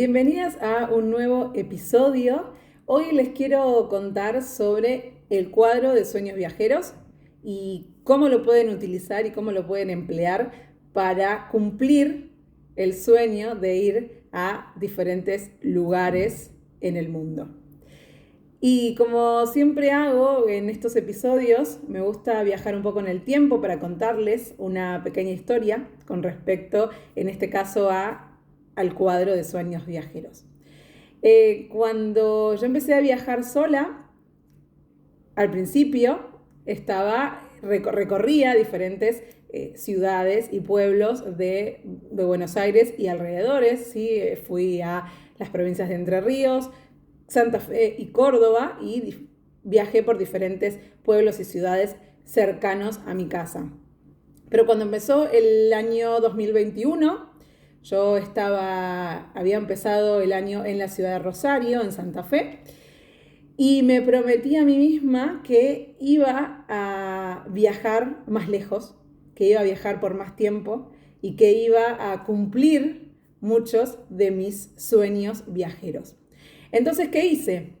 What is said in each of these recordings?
Bienvenidas a un nuevo episodio. Hoy les quiero contar sobre el cuadro de sueños viajeros y cómo lo pueden utilizar y cómo lo pueden emplear para cumplir el sueño de ir a diferentes lugares en el mundo. Y como siempre hago en estos episodios, me gusta viajar un poco en el tiempo para contarles una pequeña historia con respecto, en este caso, al cuadro de sueños viajeros. Cuando yo empecé a viajar sola, al principio recorría diferentes ciudades y pueblos de Buenos Aires y alrededores. ¿Sí? Fui a las provincias de Entre Ríos, Santa Fe y Córdoba y viajé por diferentes pueblos y ciudades cercanos a mi casa. Pero cuando empezó el año 2021, yo había empezado el año en la ciudad de Rosario, en Santa Fe, y me prometí a mí misma que iba a viajar más lejos, que iba a viajar por más tiempo y que iba a cumplir muchos de mis sueños viajeros. Entonces, ¿qué hice?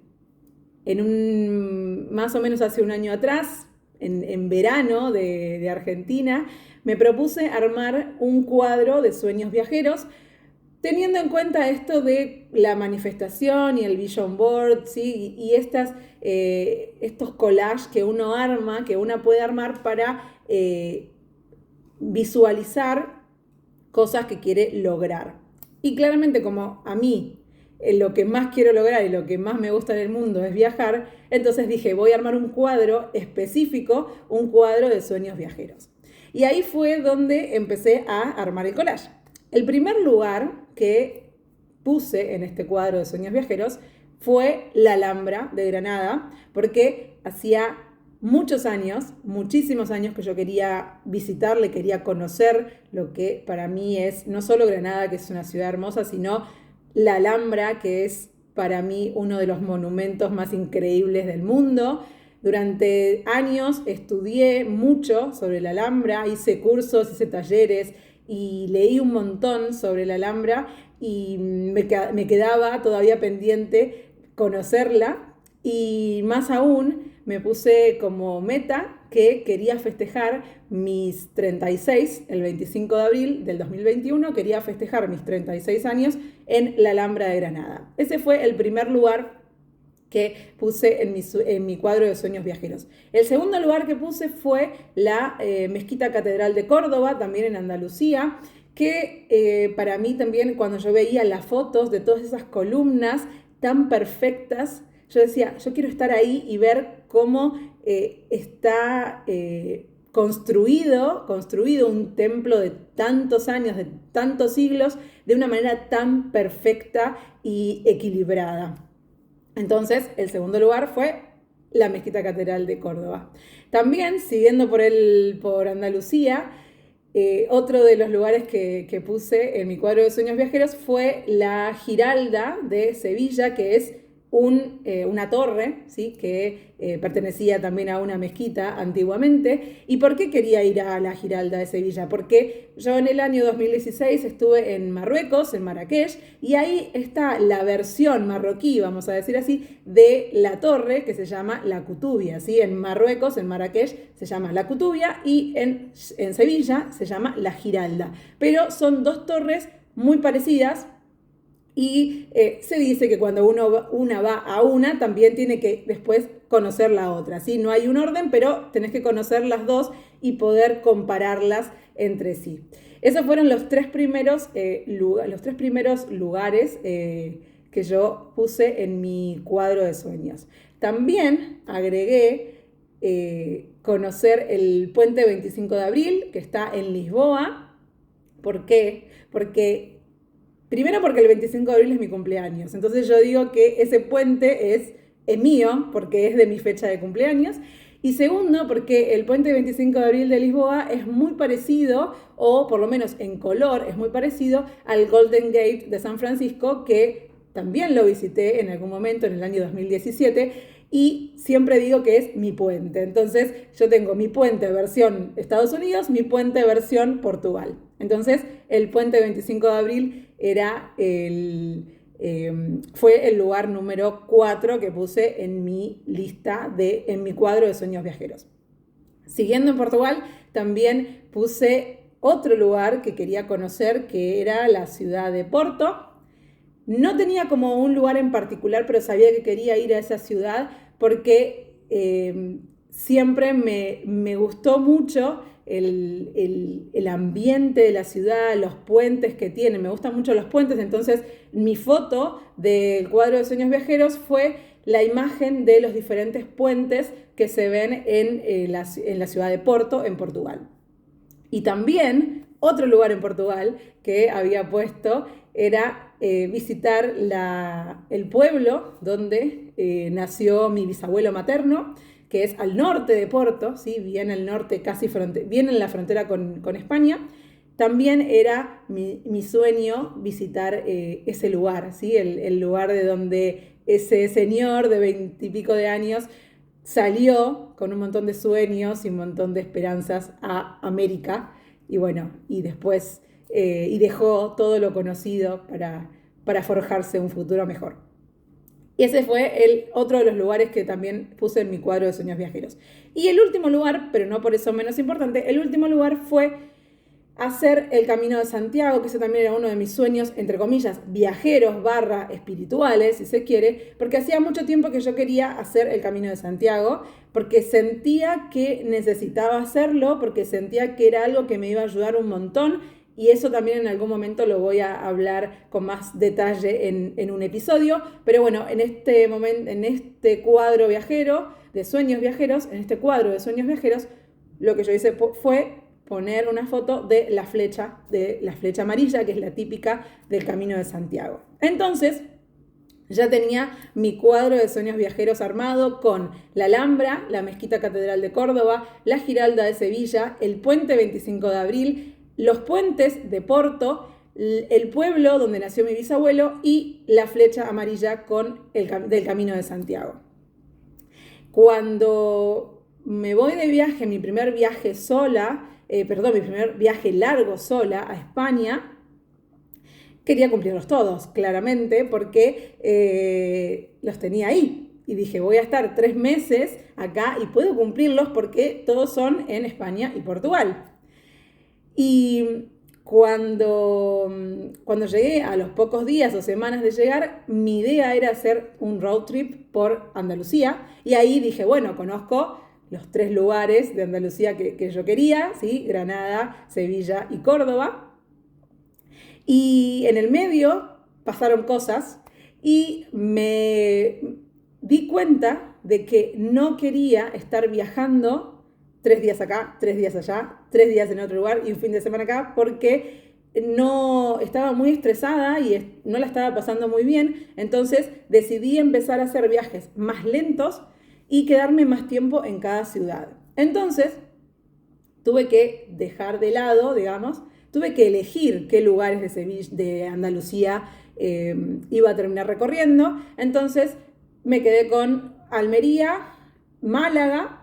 Más o menos hace un año atrás, en verano de Argentina, me propuse armar un cuadro de sueños viajeros, teniendo en cuenta esto de la manifestación y el vision board, ¿sí? Y estos collages que uno arma, que uno puede armar para visualizar cosas que quiere lograr. Y claramente, como a mí lo que más quiero lograr y lo que más me gusta en el mundo es viajar, entonces dije, voy a armar un cuadro específico, un cuadro de sueños viajeros. Y ahí fue donde empecé a armar el collage. El primer lugar que puse en este cuadro de sueños viajeros fue la Alhambra de Granada, porque hacía muchos años, muchísimos años que yo quería visitarle, quería conocer lo que para mí es no solo Granada, que es una ciudad hermosa, sino la Alhambra, que es para mí uno de los monumentos más increíbles del mundo. Durante años estudié mucho sobre la Alhambra, hice cursos, hice talleres y leí un montón sobre la Alhambra y me quedaba todavía pendiente conocerla, y más aún me puse como meta que quería festejar mis 36, el 25 de abril del 2021, quería festejar mis 36 años en la Alhambra de Granada. Ese fue el primer lugar que puse en mi cuadro de sueños viajeros. El segundo lugar que puse fue la Mezquita Catedral de Córdoba, también en Andalucía, que para mí también, cuando yo veía las fotos de todas esas columnas tan perfectas, yo decía, yo quiero estar ahí y ver cómo está construido un templo de tantos años, de tantos siglos, de una manera tan perfecta y equilibrada. Entonces, el segundo lugar fue la Mezquita Catedral de Córdoba. También, siguiendo por Andalucía, otro de los lugares que puse en mi cuadro de sueños viajeros fue la Giralda de Sevilla, que es una torre, ¿sí? Que pertenecía también a una mezquita antiguamente. ¿Y por qué quería ir a la Giralda de Sevilla? Porque yo en el año 2016 estuve en Marruecos, en Marrakech, y ahí está la versión marroquí, vamos a decir así, de la torre, que se llama la Kutubia, ¿sí? En Marruecos, en Marrakech, se llama la Kutubia, y en Sevilla se llama la Giralda. Pero son dos torres muy parecidas. Y se dice que cuando una va a una, también tiene que después conocer la otra, ¿sí? No hay un orden, pero tenés que conocer las dos y poder compararlas entre sí. Esos fueron los tres primeros lugares que yo puse en mi cuadro de sueños. También agregué conocer el puente 25 de abril, que está en Lisboa. ¿Por qué? Primero porque el 25 de abril es mi cumpleaños, entonces yo digo que ese puente es mío porque es de mi fecha de cumpleaños. Y segundo, porque el puente 25 de abril de Lisboa es muy parecido, o por lo menos en color es muy parecido, al Golden Gate de San Francisco, que también lo visité en algún momento en el año 2017, y siempre digo que es mi puente. Entonces yo tengo mi puente versión Estados Unidos, mi puente versión Portugal. Entonces el puente 25 de abril era fue el lugar número 4 que puse en mi lista, en mi cuadro de sueños viajeros. Siguiendo en Portugal, también puse otro lugar que quería conocer, que era la ciudad de Porto. No tenía como un lugar en particular, pero sabía que quería ir a esa ciudad porque siempre me gustó mucho el ambiente de la ciudad, los puentes que tiene. Me gustan mucho los puentes, entonces mi foto del cuadro de sueños viajeros fue la imagen de los diferentes puentes que se ven en la ciudad de Porto, en Portugal. Y también otro lugar en Portugal que había puesto era visitar el pueblo donde nació mi bisabuelo materno, que es al norte de Porto, ¿sí? Bien al norte, bien en la frontera con España. También era mi sueño visitar ese lugar, ¿sí? El lugar de donde ese señor de 20 y pico de años salió con un montón de sueños y un montón de esperanzas a América. Y bueno, y después y dejó todo lo conocido para forjarse un futuro mejor. Y ese fue otro de los lugares que también puse en mi cuadro de sueños viajeros. Y el último lugar, pero no por eso menos importante, el último lugar fue hacer el Camino de Santiago, que ese también era uno de mis sueños, entre comillas, viajeros / espirituales, si se quiere, porque hacía mucho tiempo que yo quería hacer el Camino de Santiago, porque sentía que necesitaba hacerlo, porque sentía que era algo que me iba a ayudar un montón, y eso también en algún momento lo voy a hablar con más detalle en un episodio, pero bueno, en este cuadro viajero de sueños viajeros, en este cuadro de sueños viajeros, lo que yo hice fue poner una foto de la flecha amarilla, que es la típica del Camino de Santiago. Entonces, ya tenía mi cuadro de sueños viajeros armado con la Alhambra, la Mezquita Catedral de Córdoba, la Giralda de Sevilla, el Puente 25 de Abril, los puentes de Porto, el pueblo donde nació mi bisabuelo y la flecha amarilla del Camino de Santiago. Cuando me voy de viaje, mi primer viaje mi primer viaje largo sola a España, quería cumplirlos todos, claramente, porque los tenía ahí. Y dije, voy a estar 3 meses acá y puedo cumplirlos porque todos son en España y Portugal. Y cuando llegué, a los pocos días o semanas de llegar, mi idea era hacer un road trip por Andalucía. Y ahí dije, bueno, conozco los 3 lugares de Andalucía que yo quería, ¿sí? Granada, Sevilla y Córdoba. Y en el medio pasaron cosas y me di cuenta de que no quería estar viajando 3 días acá, 3 días allá, 3 días en otro lugar y un fin de semana acá, porque no estaba muy estresada y no la estaba pasando muy bien. Entonces decidí empezar a hacer viajes más lentos y quedarme más tiempo en cada ciudad. Entonces, tuve que dejar de lado, tuve que elegir qué lugares de Andalucía iba a terminar recorriendo. Entonces, me quedé con Almería, Málaga,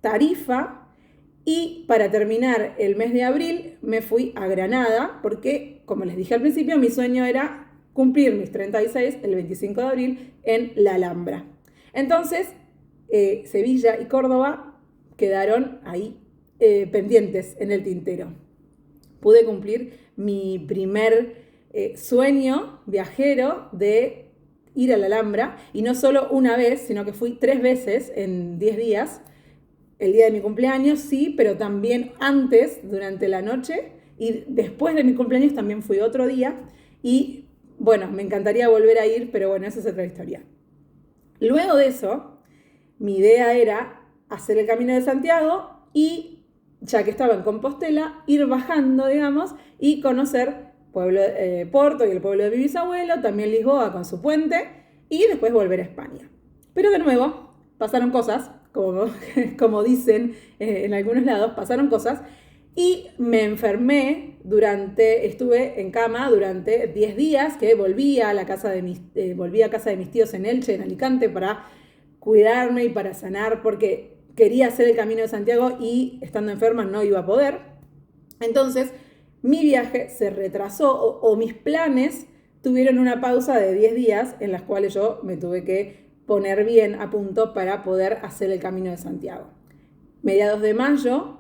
Tarifa y para terminar el mes de abril me fui a Granada porque, como les dije al principio, mi sueño era cumplir mis 36 el 25 de abril en la Alhambra. Entonces, Sevilla y Córdoba quedaron ahí pendientes en el tintero. Pude cumplir mi primer sueño viajero de ir a la Alhambra, y no solo una vez, sino que fui 3 veces en 10 días. El día de mi cumpleaños, sí, pero también antes, durante la noche, y después de mi cumpleaños también fui otro día. Y bueno, me encantaría volver a ir, pero bueno, esa es otra historia. Luego de eso, mi idea era hacer el Camino de Santiago y, ya que estaba en Compostela, ir bajando, y conocer Porto y el pueblo de mi bisabuelo, también Lisboa con su puente, y después volver a España. Pero de nuevo, pasaron cosas, como dicen en algunos lados, pasaron cosas, y me enfermé estuve en cama durante 10 días, que volví a casa de mis tíos en Elche, en Alicante, para cuidarme y para sanar, porque quería hacer el Camino de Santiago y estando enferma no iba a poder. Entonces, mi viaje se retrasó o mis planes tuvieron una pausa de 10 días en las cuales yo me tuve que poner bien a punto para poder hacer el Camino de Santiago. Mediados de mayo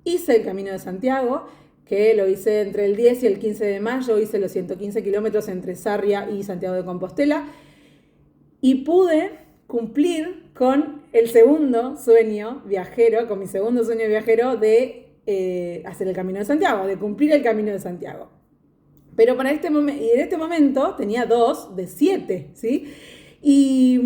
hice el Camino de Santiago, que lo hice entre el 10 y el 15 de mayo, hice los 115 kilómetros entre Sarria y Santiago de Compostela y pude cumplir con el segundo sueño viajero, con mi segundo sueño viajero de hacer el Camino de Santiago, de cumplir el Camino de Santiago. Pero en este momento tenía 2 de 7, ¿sí? Y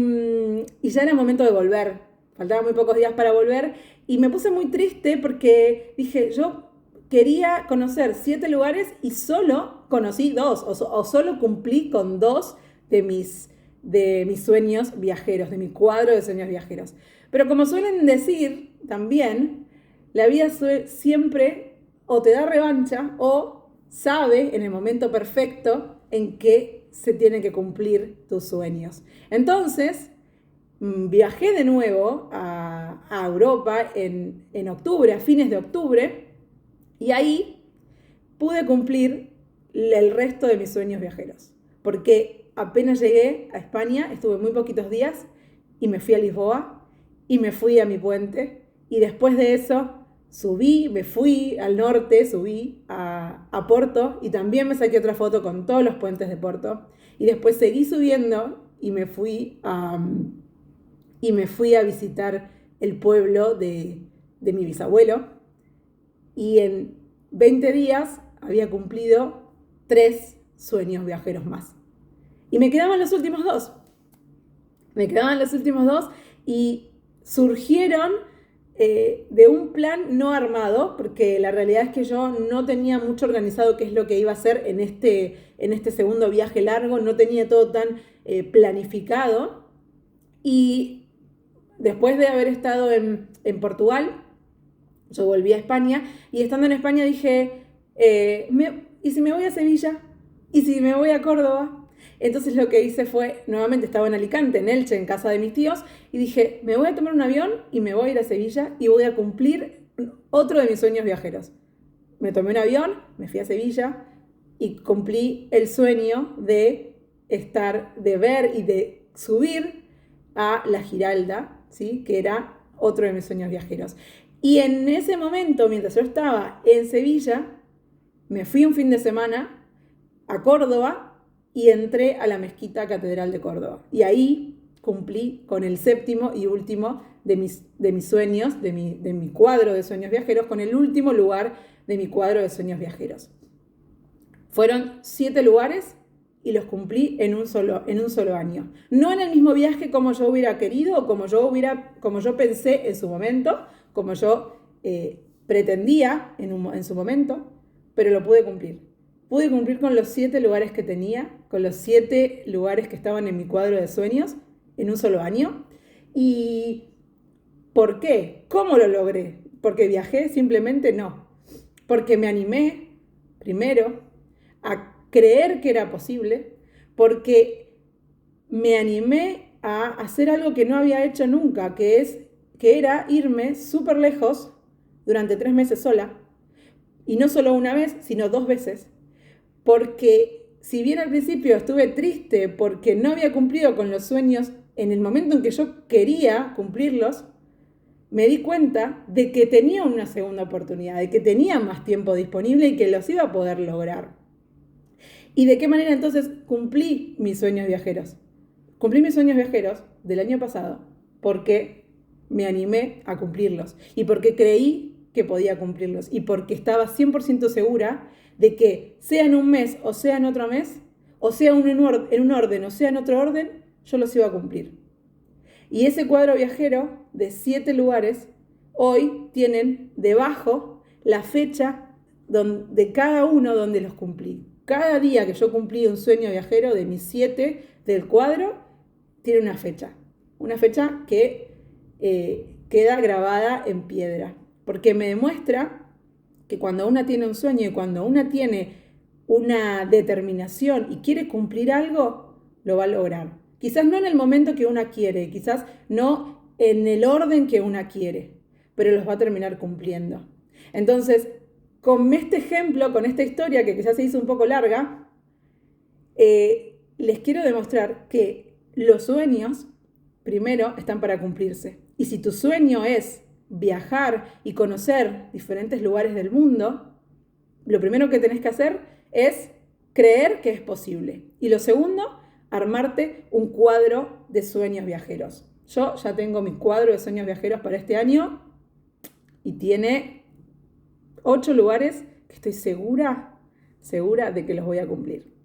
ya era momento de volver. Faltaban muy pocos días para volver y me puse muy triste porque dije, yo quería conocer 7 lugares y solo conocí 2 o solo cumplí con 2 de mis sueños viajeros, de mi cuadro de sueños viajeros. Pero como suelen decir también, la vida siempre o te da revancha o sabe en el momento perfecto en que se tienen que cumplir tus sueños. Entonces, viajé de nuevo a Europa en octubre, a fines de octubre, y ahí pude cumplir el resto de mis sueños viajeros. Porque apenas llegué a España, estuve muy poquitos días y me fui a Lisboa y me fui a mi puente. Y después de eso me fui al norte, subí a Porto y también me saqué otra foto con todos los puentes de Porto. Y después seguí subiendo y me fui a visitar el pueblo de mi bisabuelo. Y en 20 días había cumplido 3 sueños viajeros más. Y me quedaban los últimos 2. Y surgieron de un plan no armado, porque la realidad es que yo no tenía mucho organizado qué es lo que iba a hacer en este segundo viaje largo, no tenía todo tan planificado. Y después de haber estado en Portugal, yo volví a España y estando en España dije, ¿y si me voy a Sevilla? ¿Y si me voy a Córdoba? Entonces lo que hice fue, nuevamente estaba en Alicante, en Elche, en casa de mis tíos, y dije, me voy a tomar un avión y me voy a ir a Sevilla y voy a cumplir otro de mis sueños viajeros. Me tomé un avión, me fui a Sevilla y cumplí el sueño de ver y de subir a la Giralda, ¿sí? Que era otro de mis sueños viajeros. Y en ese momento, mientras yo estaba en Sevilla, me fui un fin de semana a Córdoba y entré a la Mezquita Catedral de Córdoba. Y ahí cumplí con el 7º y último de mis sueños, de mi cuadro de sueños viajeros, con el último lugar de mi cuadro de sueños viajeros. Fueron 7 lugares y los cumplí en un solo año. No en el mismo viaje como yo hubiera querido o como yo pensé en su momento, como yo pretendía en su momento, pero lo pude cumplir. Pude cumplir con los 7 lugares que tenía, con los 7 lugares que estaban en mi cuadro de sueños en un solo año. ¿Y por qué? ¿Cómo lo logré? ¿Porque viajé? Simplemente no. Porque me animé, primero, a creer que era posible, porque me animé a hacer algo que no había hecho nunca, que era irme súper lejos durante 3 meses sola, y no solo una vez, sino 2 veces, porque si bien al principio estuve triste porque no había cumplido con los sueños en el momento en que yo quería cumplirlos, me di cuenta de que tenía una segunda oportunidad, de que tenía más tiempo disponible y que los iba a poder lograr. ¿Y de qué manera entonces cumplí mis sueños viajeros? Cumplí mis sueños viajeros del año pasado porque me animé a cumplirlos y porque creí que podía cumplirlos y porque estaba 100% segura de que sea en un mes o sea en otro mes, o sea en un orden o sea en otro orden, yo los iba a cumplir. Y ese cuadro viajero de 7 lugares hoy tienen debajo la fecha de cada uno donde los cumplí. Cada día que yo cumplí un sueño viajero de mis 7 del cuadro, tiene una fecha que queda grabada en piedra, porque me demuestra que cuando una tiene un sueño y cuando una tiene una determinación y quiere cumplir algo, lo va a lograr. Quizás no en el momento que una quiere, quizás no en el orden que una quiere, pero los va a terminar cumpliendo. Entonces, con este ejemplo, con esta historia que quizás se hizo un poco larga, les quiero demostrar que los sueños, primero, están para cumplirse. Y si tu sueño es viajar y conocer diferentes lugares del mundo, lo primero que tenés que hacer es creer que es posible. Y lo segundo, armarte un cuadro de sueños viajeros. Yo ya tengo mi cuadro de sueños viajeros para este año y tiene 8 lugares que estoy segura de que los voy a cumplir.